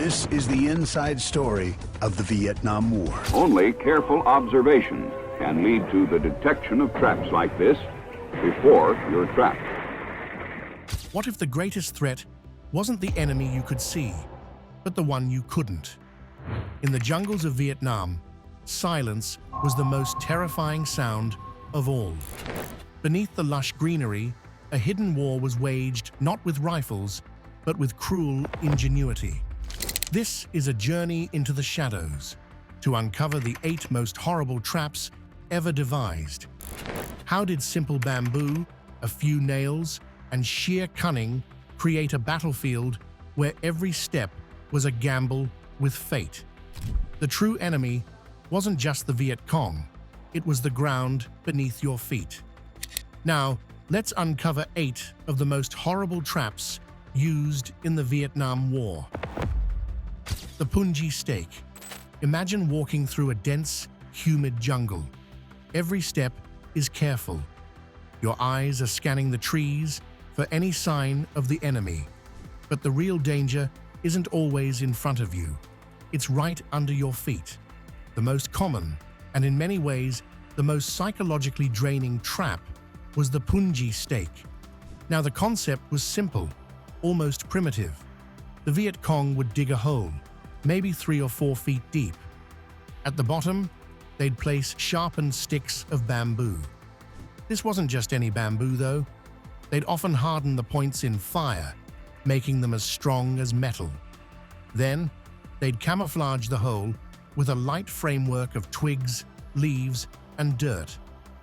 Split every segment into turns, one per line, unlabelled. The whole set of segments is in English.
This is the inside story of the Vietnam War.
Only careful observation can lead to the detection of traps like this before you're trapped.
What if the greatest threat wasn't the enemy you could see, but the one you couldn't? In the jungles of Vietnam, silence was the most terrifying sound of all. Beneath the lush greenery, a hidden war was waged not with rifles, but with cruel ingenuity. This is a journey into the shadows to uncover the 8 most horrible traps ever devised. How did simple bamboo, a few nails, and sheer cunning create a battlefield where every step was a gamble with fate? The true enemy wasn't just the Viet Cong, it was the ground beneath your feet. Now, let's uncover 8 of the most horrible traps used in the Vietnam War. The punji stake. Imagine walking through a dense, humid jungle. Every step is careful. Your eyes are scanning the trees for any sign of the enemy. But the real danger isn't always in front of you. It's right under your feet. The most common, and in many ways, the most psychologically draining trap was the punji stake. Now, the concept was simple, almost primitive. The Viet Cong would dig a hole, maybe 3 or 4 feet deep. At the bottom, they'd place sharpened sticks of bamboo. This wasn't just any bamboo, though. They'd often harden the points in fire, making them as strong as metal. Then, they'd camouflage the hole with a light framework of twigs, leaves, and dirt.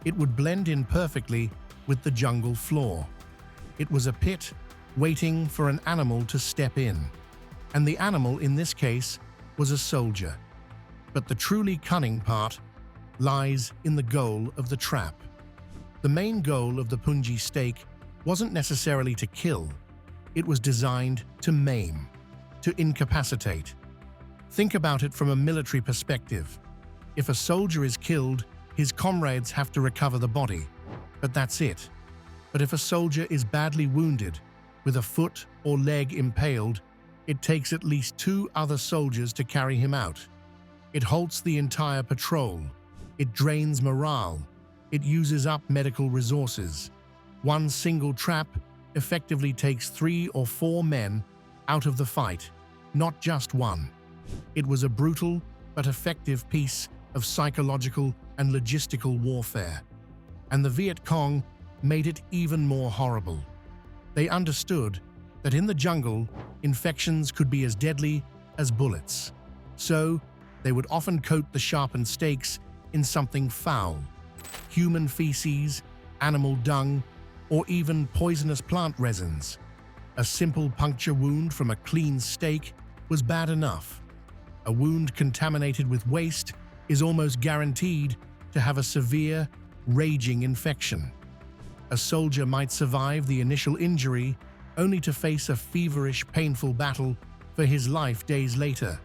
It would blend in perfectly with the jungle floor. It was a pit waiting for an animal to step in. And the animal, in this case, was a soldier. But the truly cunning part lies in the goal of the trap. The main goal of the punji stake wasn't necessarily to kill. It was designed to maim, to incapacitate. Think about it from a military perspective. If a soldier is killed, his comrades have to recover the body, but that's it. But if a soldier is badly wounded, with a foot or leg impaled, it takes at least 2 other soldiers to carry him out. It halts the entire patrol. It drains morale. It uses up medical resources. One single trap effectively takes 3 or 4 men out of the fight, not just one. It was a brutal but effective piece of psychological and logistical warfare. And the Viet Cong made it even more horrible. They understood that in the jungle, infections could be as deadly as bullets. So, they would often coat the sharpened stakes in something foul: human feces, animal dung, or even poisonous plant resins. A simple puncture wound from a clean stake was bad enough. A wound contaminated with waste is almost guaranteed to have a severe, raging infection. A soldier might survive the initial injury only to face a feverish, painful battle for his life days later.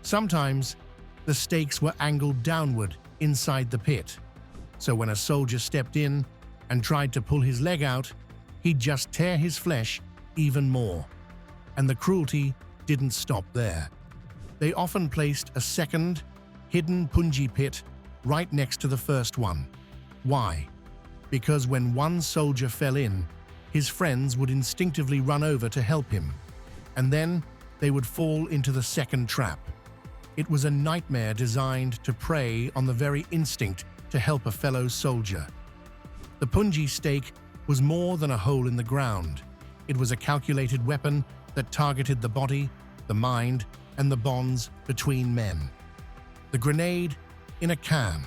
Sometimes, the stakes were angled downward inside the pit, so when a soldier stepped in and tried to pull his leg out, he'd just tear his flesh even more. And the cruelty didn't stop there. They often placed a second, hidden punji pit right next to the first one. Why? Because when one soldier fell in, his friends would instinctively run over to help him, and then they would fall into the second trap. It was a nightmare designed to prey on the very instinct to help a fellow soldier. The punji stake was more than a hole in the ground. It was a calculated weapon that targeted the body, the mind, and the bonds between men. The grenade in a can.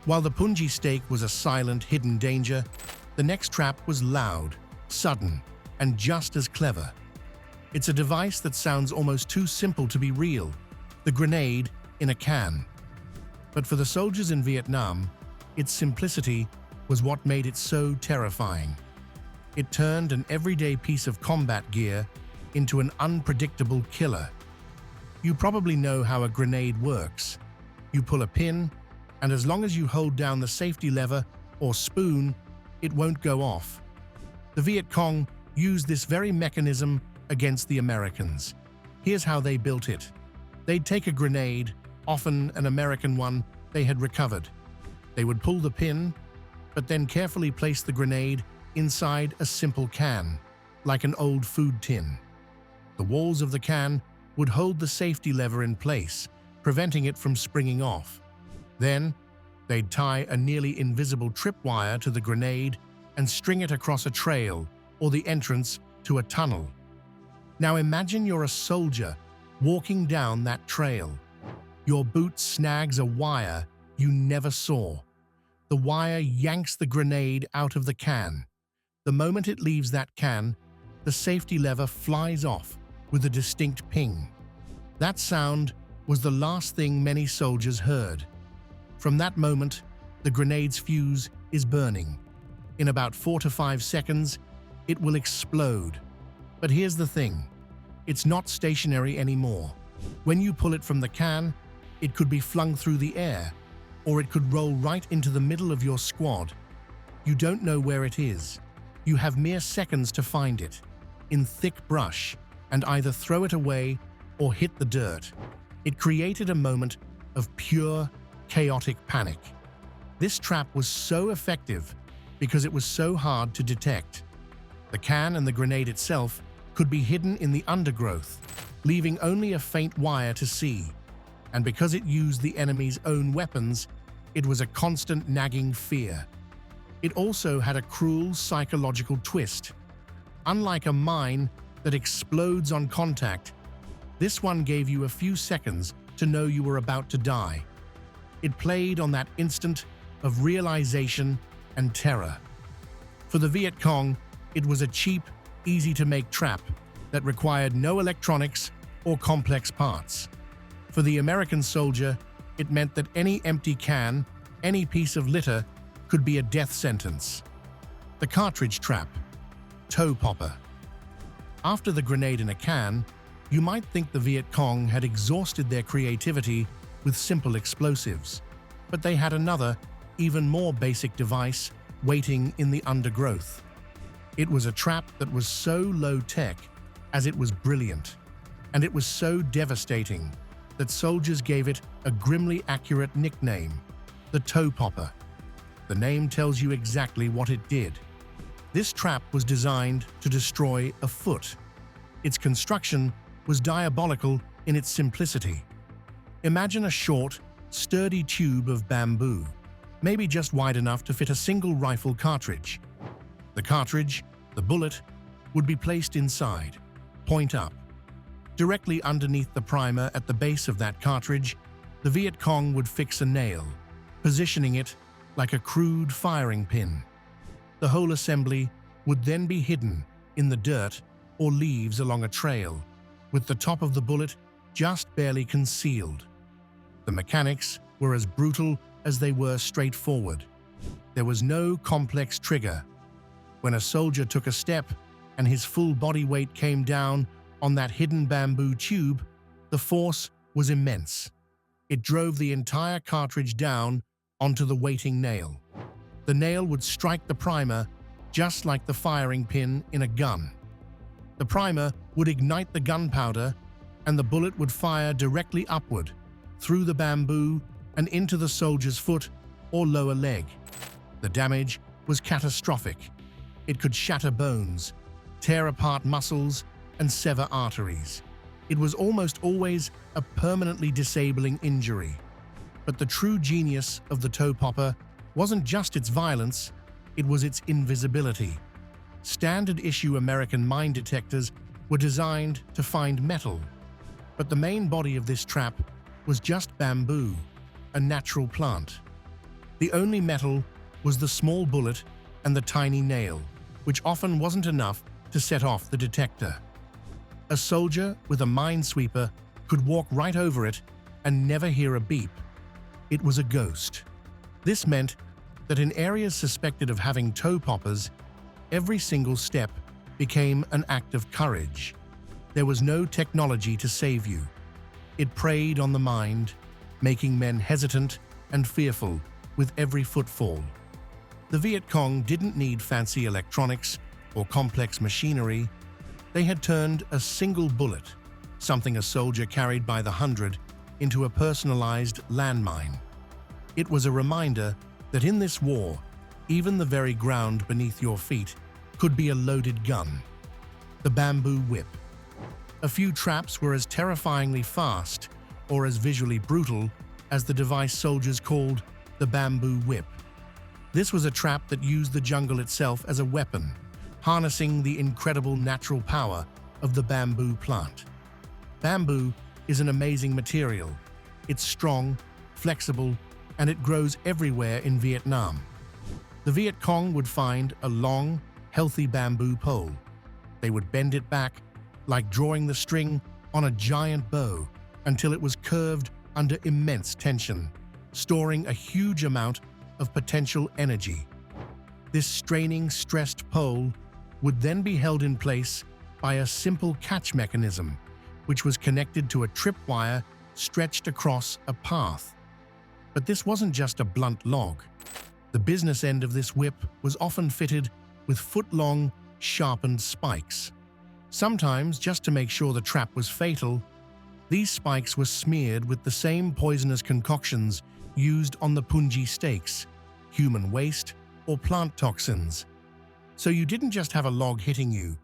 While the punji stake was a silent, hidden danger, the next trap was loud, sudden, and just as clever. It's a device that sounds almost too simple to be real: the grenade in a can. But for the soldiers in Vietnam, its simplicity was what made it so terrifying. It turned an everyday piece of combat gear into an unpredictable killer. You probably know how a grenade works. You pull a pin, and as long as you hold down the safety lever or spoon, it won't go off. The Viet Cong used this very mechanism against the Americans. Here's how they built it. They'd take a grenade, often an American one they had recovered. They would pull the pin, but then carefully place the grenade inside a simple can, like an old food tin. The walls of the can would hold the safety lever in place, preventing it from springing off. Then, they'd tie a nearly invisible tripwire to the grenade and string it across a trail or the entrance to a tunnel. Now imagine you're a soldier walking down that trail. Your boot snags a wire you never saw. The wire yanks the grenade out of the can. The moment it leaves that can, the safety lever flies off with a distinct ping. That sound was the last thing many soldiers heard. From that moment, the grenade's fuse is burning. In about 4 to 5 seconds, it will explode. But here's the thing. It's not stationary anymore. When you pull it from the can, it could be flung through the air, or it could roll right into the middle of your squad. You don't know where it is. You have mere seconds to find it, in thick brush, and either throw it away or hit the dirt. It created a moment of pure, chaotic panic. This trap was so effective because it was so hard to detect. The can and the grenade itself could be hidden in the undergrowth, leaving only a faint wire to see. And because it used the enemy's own weapons, it was a constant nagging fear. It also had a cruel psychological twist. Unlike a mine that explodes on contact, this one gave you a few seconds to know you were about to die. It played on that instant of realization and terror. For the Viet Cong, it was a cheap, easy-to-make trap that required no electronics or complex parts. For the American soldier, it meant that any empty can, any piece of litter, could be a death sentence. The cartridge trap. Toe popper. After the grenade in a can, you might think the Viet Cong had exhausted their creativity with simple explosives, but they had another, even more basic device waiting in the undergrowth. It was a trap that was so low-tech as it was brilliant, and it was so devastating that soldiers gave it a grimly accurate nickname, the toe popper. The name tells you exactly what it did. This trap was designed to destroy a foot. Its construction was diabolical in its simplicity. Imagine a short, sturdy tube of bamboo, maybe just wide enough to fit a single rifle cartridge. The cartridge, the bullet, would be placed inside, point up. Directly underneath the primer at the base of that cartridge, the Viet Cong would fix a nail, positioning it like a crude firing pin. The whole assembly would then be hidden in the dirt or leaves along a trail, with the top of the bullet just barely concealed. The mechanics were as brutal as they were straightforward. There was no complex trigger. When a soldier took a step and his full body weight came down on that hidden bamboo tube, the force was immense. It drove the entire cartridge down onto the waiting nail. The nail would strike the primer just like the firing pin in a gun. The primer would ignite the gunpowder, and the bullet would fire directly upward, through the bamboo and into the soldier's foot or lower leg. The damage was catastrophic. It could shatter bones, tear apart muscles, and sever arteries. It was almost always a permanently disabling injury. But the true genius of the toe popper wasn't just its violence, it was its invisibility. Standard-issue American mine detectors were designed to find metal, but the main body of this trap was just bamboo, a natural plant. The only metal was the small bullet and the tiny nail, which often wasn't enough to set off the detector. A soldier with a minesweeper could walk right over it and never hear a beep. It was a ghost. This meant that in areas suspected of having toe poppers, every single step became an act of courage. There was no technology to save you. It preyed on the mind, making men hesitant and fearful with every footfall. The Viet Cong didn't need fancy electronics or complex machinery. They had turned a single bullet, something a soldier carried by the hundred, into a personalized landmine. It was a reminder that in this war, even the very ground beneath your feet could be a loaded gun. The bamboo whip. A few traps were as terrifyingly fast or as visually brutal as the device soldiers called the bamboo whip. This was a trap that used the jungle itself as a weapon, harnessing the incredible natural power of the bamboo plant. Bamboo is an amazing material. It's strong, flexible, and it grows everywhere in Vietnam. The Viet Cong would find a long, healthy bamboo pole. They would bend it back, like drawing the string on a giant bow, until it was curved under immense tension, storing a huge amount of potential energy. This straining, stressed pole would then be held in place by a simple catch mechanism, which was connected to a tripwire stretched across a path. But this wasn't just a blunt log. The business end of this whip was often fitted with foot-long, sharpened spikes. Sometimes, just to make sure the trap was fatal, these spikes were smeared with the same poisonous concoctions used on the punji steaks, human waste, or plant toxins. So you didn't just have a log hitting you,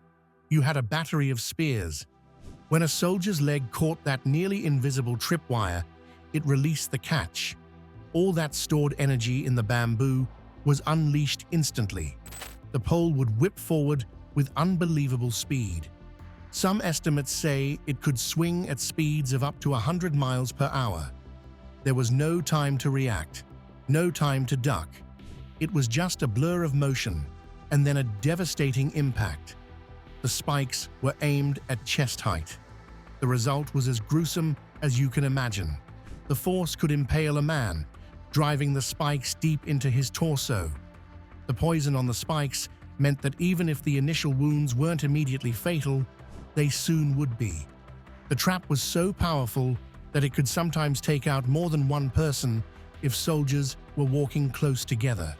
you had a battery of spears. When a soldier's leg caught that nearly invisible tripwire, it released the catch. All that stored energy in the bamboo was unleashed instantly. The pole would whip forward with unbelievable speed. Some estimates say it could swing at speeds of up to 100 miles per hour. There was no time to react, no time to duck. It was just a blur of motion, and then a devastating impact. The spikes were aimed at chest height. The result was as gruesome as you can imagine. The force could impale a man, driving the spikes deep into his torso. The poison on the spikes meant that even if the initial wounds weren't immediately fatal, they soon would be. The trap was so powerful that it could sometimes take out more than one person if soldiers were walking close together.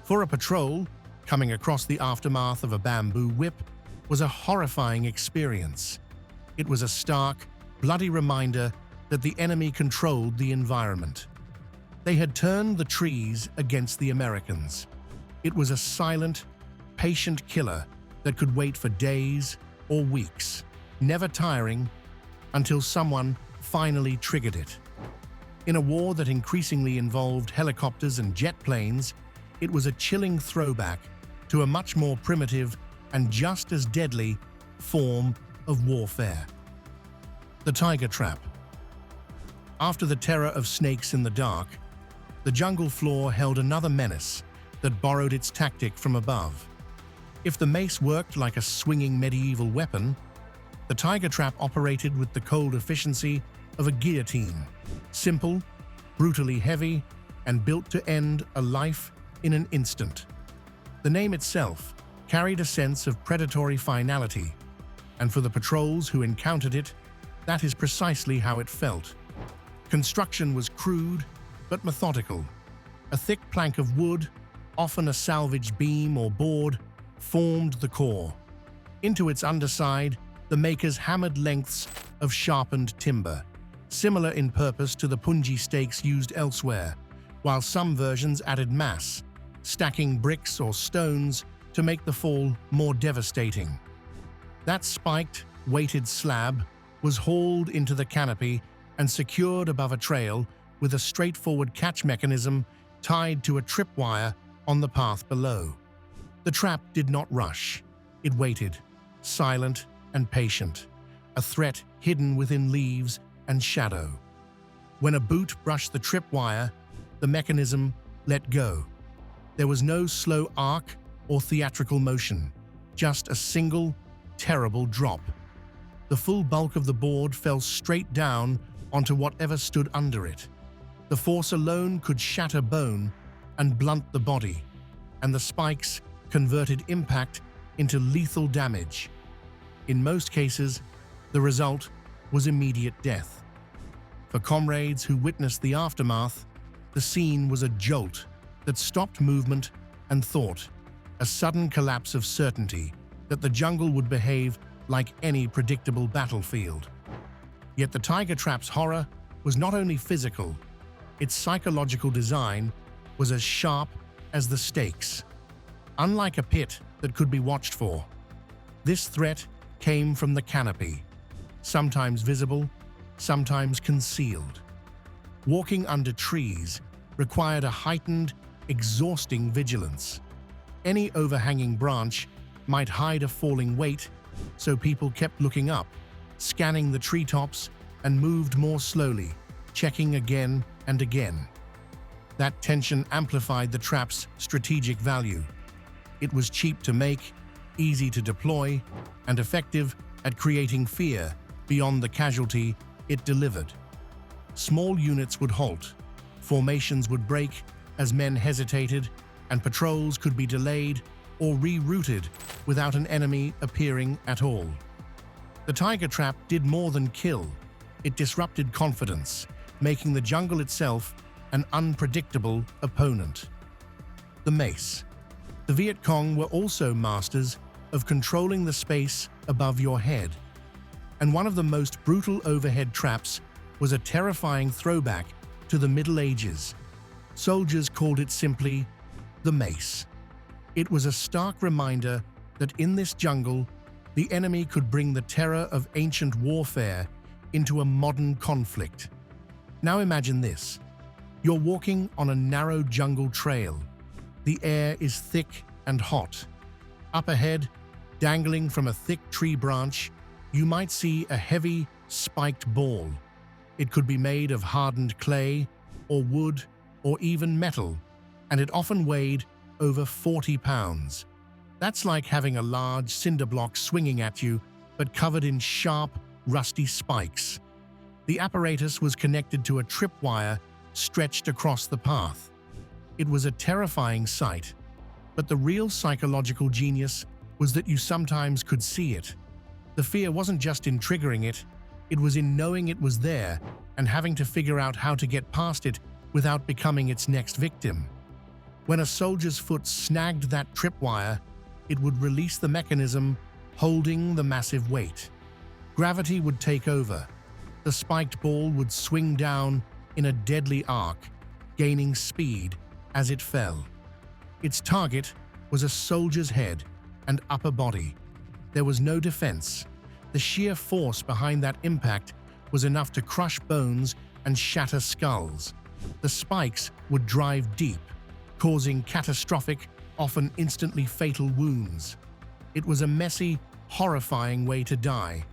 For a patrol, coming across the aftermath of a bamboo whip was a horrifying experience. It was a stark, bloody reminder that the enemy controlled the environment. They had turned the trees against the Americans. It was a silent, patient killer that could wait for days or weeks, never tiring, until someone finally triggered it. In a war that increasingly involved helicopters and jet planes, it was a chilling throwback to a much more primitive and just as deadly form of warfare. The tiger trap. After the terror of snakes in the dark, the jungle floor held another menace that borrowed its tactic from above. If the mace worked like a swinging medieval weapon, the tiger trap operated with the cold efficiency of a guillotine, simple, brutally heavy, and built to end a life in an instant. The name itself carried a sense of predatory finality, and for the patrols who encountered it, that is precisely how it felt. Construction was crude but methodical. A thick plank of wood, often a salvaged beam or board, formed the core. Into its underside, the makers hammered lengths of sharpened timber, similar in purpose to the punji stakes used elsewhere, while some versions added mass, stacking bricks or stones to make the fall more devastating. That spiked, weighted slab was hauled into the canopy and secured above a trail with a straightforward catch mechanism tied to a tripwire on the path below. The trap did not rush. It waited, silent and patient, a threat hidden within leaves and shadow. When a boot brushed the tripwire, the mechanism let go. There was no slow arc or theatrical motion, just a single, terrible drop. The full bulk of the board fell straight down onto whatever stood under it. The force alone could shatter bone and blunt the body, and the spikes converted impact into lethal damage. In most cases, the result was immediate death. For comrades who witnessed the aftermath, the scene was a jolt that stopped movement and thought, a sudden collapse of certainty that the jungle would behave like any predictable battlefield. Yet the tiger trap's horror was not only physical, its psychological design was as sharp as the stakes. Unlike a pit that could be watched for, this threat came from the canopy, sometimes visible, sometimes concealed. Walking under trees required a heightened, exhausting vigilance. Any overhanging branch might hide a falling weight, so people kept looking up, scanning the treetops, and moved more slowly, checking again and again. That tension amplified the trap's strategic value. It was cheap to make, easy to deploy, and effective at creating fear beyond the casualty it delivered. Small units would halt, formations would break as men hesitated, and patrols could be delayed or rerouted without an enemy appearing at all. The tiger trap did more than kill. It disrupted confidence, making the jungle itself an unpredictable opponent. The mace. The Viet Cong were also masters of controlling the space above your head, and one of the most brutal overhead traps was a terrifying throwback to the Middle Ages. Soldiers called it simply the mace. It was a stark reminder that in this jungle, the enemy could bring the terror of ancient warfare into a modern conflict. Now imagine this. You're walking on a narrow jungle trail. The air is thick and hot. Up ahead, dangling from a thick tree branch, you might see a heavy, spiked ball. It could be made of hardened clay, or wood, or even metal, and it often weighed over 40 pounds. That's like having a large cinder block swinging at you, but covered in sharp, rusty spikes. The apparatus was connected to a tripwire stretched across the path. It was a terrifying sight, but the real psychological genius was that you sometimes could see it. The fear wasn't just in triggering it, it was in knowing it was there and having to figure out how to get past it without becoming its next victim. When a soldier's foot snagged that tripwire, it would release the mechanism holding the massive weight. Gravity would take over. The spiked ball would swing down in a deadly arc, gaining speed as it fell. Its target was a soldier's head and upper body. There was no defense. The sheer force behind that impact was enough to crush bones and shatter skulls. The spikes would drive deep, causing catastrophic, often instantly fatal wounds. It was a messy, horrifying way to die,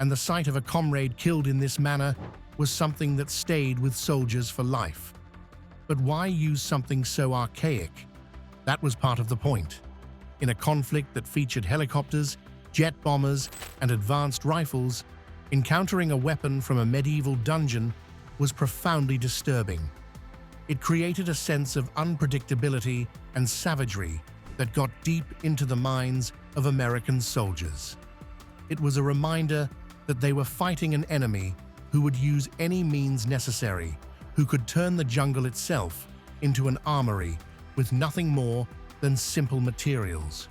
and the sight of a comrade killed in this manner was something that stayed with soldiers for life. But why use something so archaic? That was part of the point. In a conflict that featured helicopters, jet bombers, and advanced rifles, encountering a weapon from a medieval dungeon was profoundly disturbing. It created a sense of unpredictability and savagery that got deep into the minds of American soldiers. It was a reminder that they were fighting an enemy who would use any means necessary, who could turn the jungle itself into an armory with nothing more than simple materials.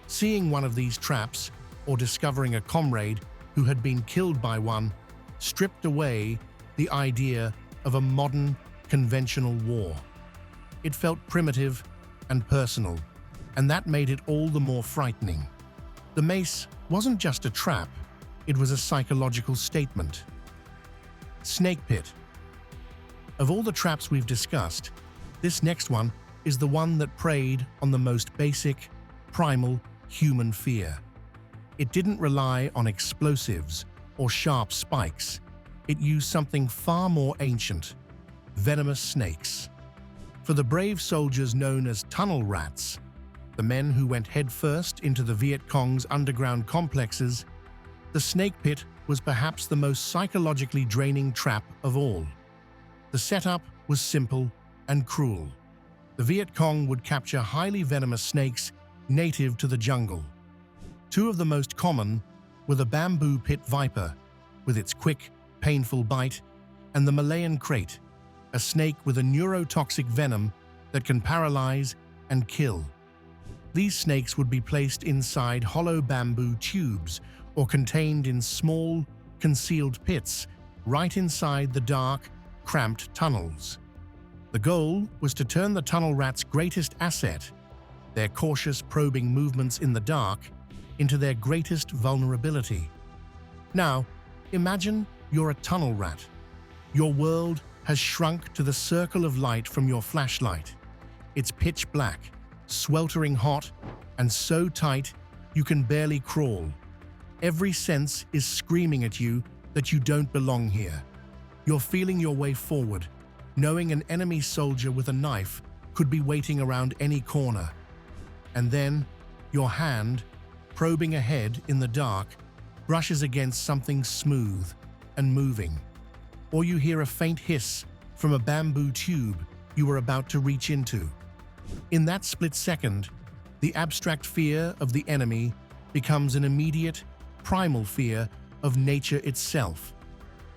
Seeing one of these traps, or discovering a comrade who had been killed by one, stripped away the idea of a modern, conventional war. It felt primitive and personal, and that made it all the more frightening. The mace wasn't just a trap, it was a psychological statement. Snake pit. Of all the traps we've discussed, this next one is the one that preyed on the most basic, primal human fear. It didn't rely on explosives or sharp spikes. It used something far more ancient: venomous snakes. For the brave soldiers known as tunnel rats, the men who went headfirst into the Viet Cong's underground complexes, the snake pit was perhaps the most psychologically draining trap of all. The setup was simple and cruel. The Viet Cong would capture highly venomous snakes native to the jungle. Two of the most common were the bamboo pit viper, with its quick, painful bite, and the Malayan crate, a snake with a neurotoxic venom that can paralyze and kill. These snakes would be placed inside hollow bamboo tubes or contained in small, concealed pits right inside the dark, cramped tunnels. The goal was to turn the tunnel rats' greatest asset, their cautious probing movements in the dark, into their greatest vulnerability. Now, imagine you're a tunnel rat. Your world has shrunk to the circle of light from your flashlight. It's pitch black, sweltering hot, and so tight you can barely crawl. Every sense is screaming at you that you don't belong here. You're feeling your way forward, knowing an enemy soldier with a knife could be waiting around any corner. And then, your hand, probing ahead in the dark, brushes against something smooth and moving. Or you hear a faint hiss from a bamboo tube you were about to reach into. In that split second, the abstract fear of the enemy becomes an immediate, primal fear of nature itself.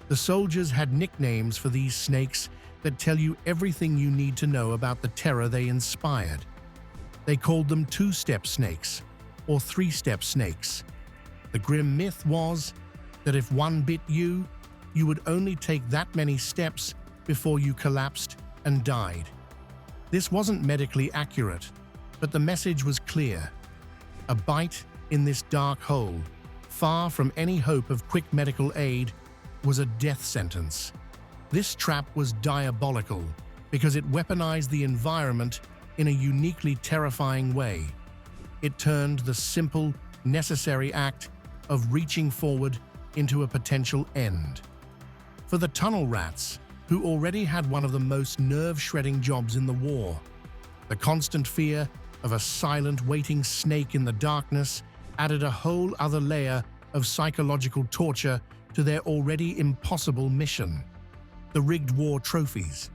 The soldiers had nicknames for these snakes that tell you everything you need to know about the terror they inspired. They called them two-step snakes or three-step snakes. The grim myth was that if one bit you, you would only take that many steps before you collapsed and died. This wasn't medically accurate, but the message was clear. A bite in this dark hole, far from any hope of quick medical aid, was a death sentence. This trap was diabolical because it weaponized the environment in a uniquely terrifying way. It turned the simple, necessary act of reaching forward into a potential end. For the tunnel rats, who already had one of the most nerve-shredding jobs in the war, the constant fear of a silent, waiting snake in the darkness added a whole other layer of psychological torture to their already impossible mission. The rigged war trophies.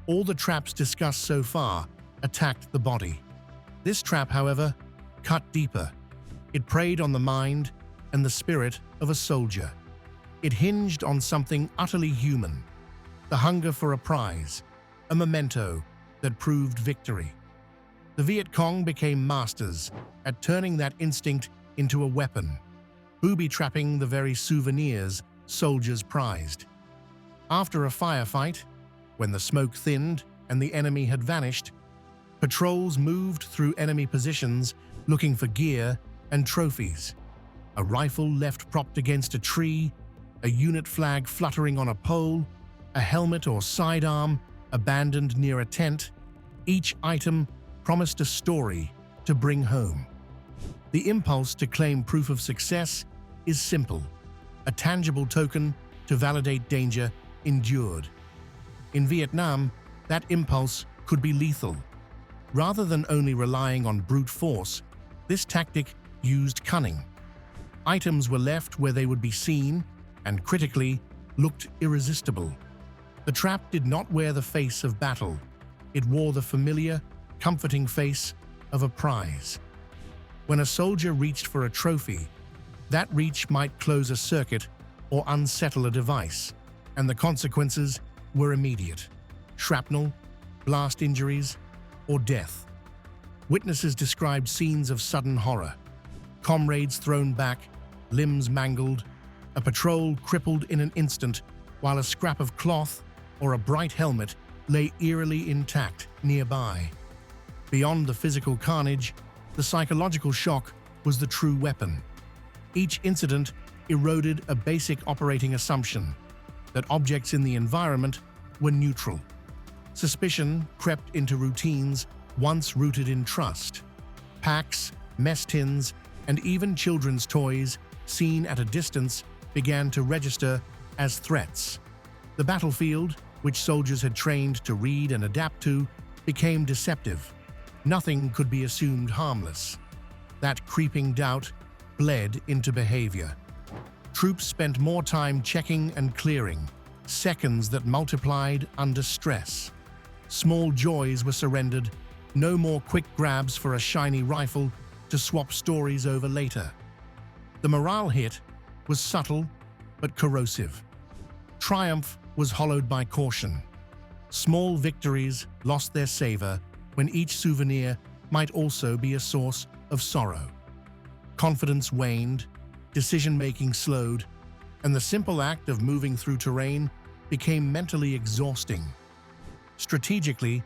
All the traps discussed so far attacked the body. This trap, however, cut deeper. It preyed on the mind and the spirit of a soldier. It hinged on something utterly human, the hunger for a prize, a memento that proved victory. The Viet Cong became masters at turning that instinct into a weapon, booby-trapping the very souvenirs soldiers prized. After a firefight, when the smoke thinned and the enemy had vanished, patrols moved through enemy positions looking for gear and trophies. A rifle left propped against a tree, a unit flag fluttering on a pole, a helmet or sidearm abandoned near a tent. Each item promised a story to bring home. The impulse to claim proof of success is simple, a tangible token to validate danger endured. In Vietnam, that impulse could be lethal. Rather than only relying on brute force, this tactic used cunning. Items were left where they would be seen and, critically, looked irresistible. The trap did not wear the face of battle. It wore the familiar, comforting face of a prize. When a soldier reached for a trophy, that reach might close a circuit or unsettle a device, and the consequences were immediate: shrapnel, blast injuries, or death. Witnesses described scenes of sudden horror: comrades thrown back, limbs mangled, a patrol crippled in an instant, while a scrap of cloth or a bright helmet lay eerily intact nearby. Beyond the physical carnage, the psychological shock was the true weapon. Each incident eroded a basic operating assumption that objects in the environment were neutral. Suspicion crept into routines once rooted in trust. Packs, mess tins, and even children's toys seen at a distance began to register as threats. The battlefield, which soldiers had trained to read and adapt to, became deceptive. Nothing could be assumed harmless. That creeping doubt bled into behavior. Troops spent more time checking and clearing, seconds that multiplied under stress. Small joys were surrendered, no more quick grabs for a shiny rifle to swap stories over later. The morale hit was subtle but corrosive. Triumph was hollowed by caution. Small victories lost their savor when each souvenir might also be a source of sorrow. Confidence waned, decision-making slowed, and the simple act of moving through terrain became mentally exhausting. Strategically,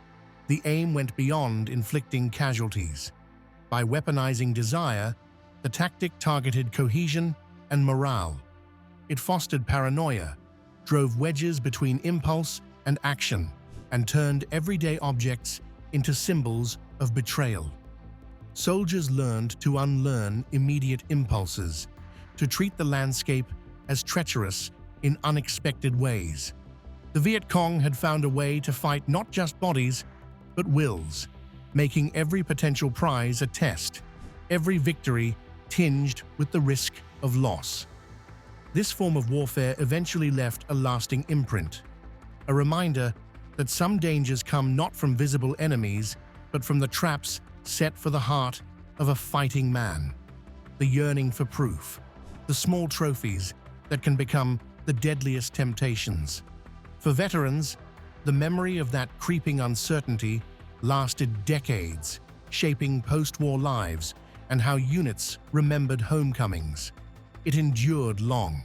the aim went beyond inflicting casualties. By weaponizing desire, the tactic targeted cohesion and morale. It fostered paranoia, drove wedges between impulse and action, and turned everyday objects into symbols of betrayal. Soldiers learned to unlearn immediate impulses, to treat the landscape as treacherous in unexpected ways. The Viet Cong had found a way to fight not just bodies, but wills, making every potential prize a test, every victory tinged with the risk of loss. This form of warfare eventually left a lasting imprint, a reminder that some dangers come not from visible enemies, but from the traps set for the heart of a fighting man. The yearning for proof, the small trophies that can become the deadliest temptations. For veterans, the memory of that creeping uncertainty lasted decades, shaping post-war lives and how units remembered homecomings. It endured long,